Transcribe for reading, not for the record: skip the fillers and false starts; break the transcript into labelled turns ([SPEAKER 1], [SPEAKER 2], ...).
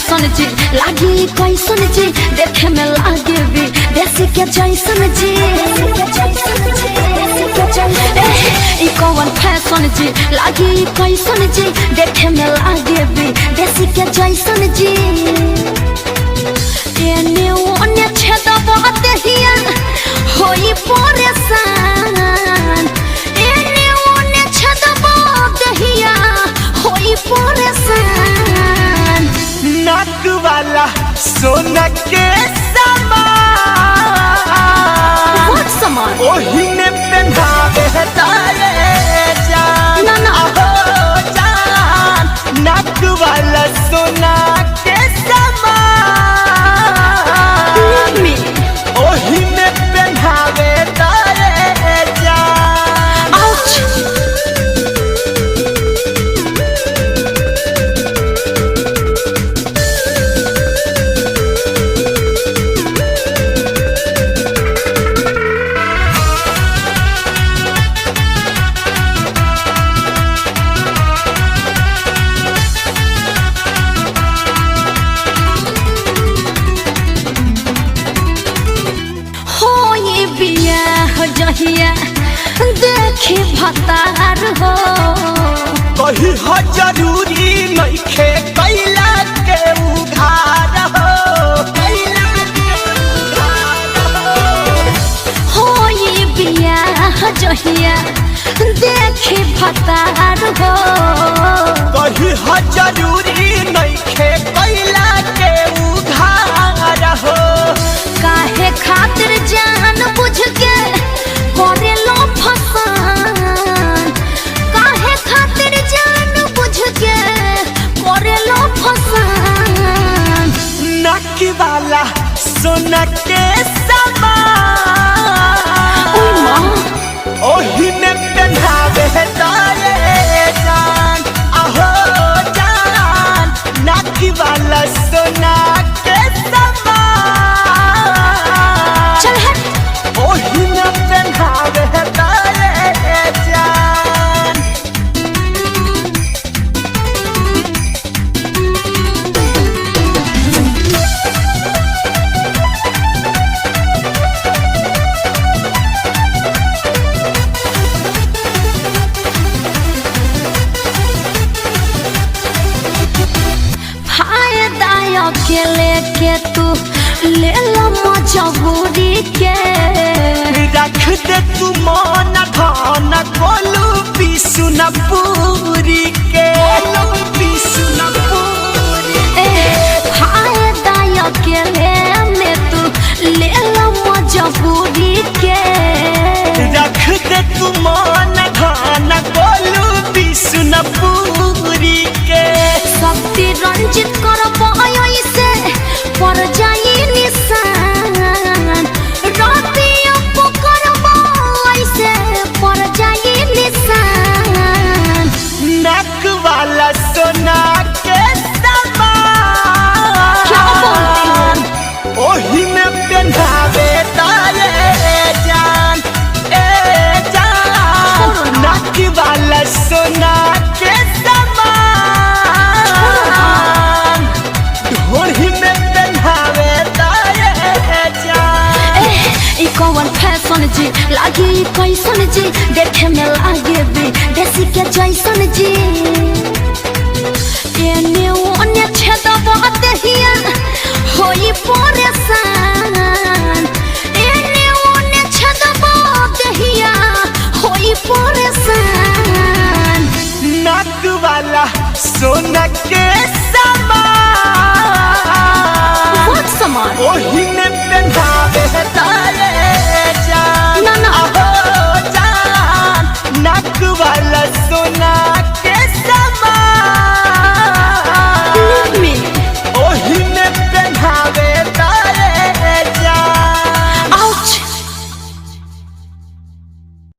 [SPEAKER 1] fashion जी लागी कैसन जी देखे में लागे भी देसी के जैसन जी ई कौन फैशन जी लागी कैसन जी देखे में लागे भी देसी के जैसन जी एने ओने छेदबा देहिया होई परेशान एने ओने छेदबा देहिया होई परेशान
[SPEAKER 2] नाक वाला सोना के
[SPEAKER 1] सामान
[SPEAKER 2] ओही ने पहनावे तारे जान
[SPEAKER 1] ना ना
[SPEAKER 2] हो जान नाक वाला सोना के सामान ओही ने पहनावे तारे जान
[SPEAKER 1] आउच जहिया देखी भतार हो
[SPEAKER 2] कही हो जरूरी नइखे कैला के उघार हो
[SPEAKER 1] हो ये बियाह जहिया देखी भतार हो
[SPEAKER 2] कही हो जरूरी नइखे कैला के उघार हो
[SPEAKER 1] काहे खातिर जान बुझ के करे लो फसान काहे खातिर जान बुझ के करे लो फसान
[SPEAKER 2] नक वाला सोना के सामान ओही ने पहनावे तारे जान आहो जान नक वाला सोना के सामान
[SPEAKER 1] चल हट
[SPEAKER 2] ओही ने पहनावे तारे जान
[SPEAKER 1] फायदा अकेले के तू ले लो मजबूरी के
[SPEAKER 2] रख दे तू मन धन कोलू पिसु न पूरी के पिसु न पूरी
[SPEAKER 1] फायदा अकेले में तू ले लो मजबूरी के
[SPEAKER 2] रख दे तू मन धन कोलू पिसु न पूरी के
[SPEAKER 1] शक्ति रंजित कर से पर जाई निशान राती अप करबो ऐसे पर जाई निशान
[SPEAKER 2] नक वाला सोना के सामान
[SPEAKER 1] क्या बोलती हो
[SPEAKER 2] ओही में पहनावे तारे जान ए जान नक वाला सोना के सामान ओही में पहनावे तारे जान
[SPEAKER 1] ई कौन फैशन जी लागी कैसन जी देखे में लागे भी देसी के जैसन जी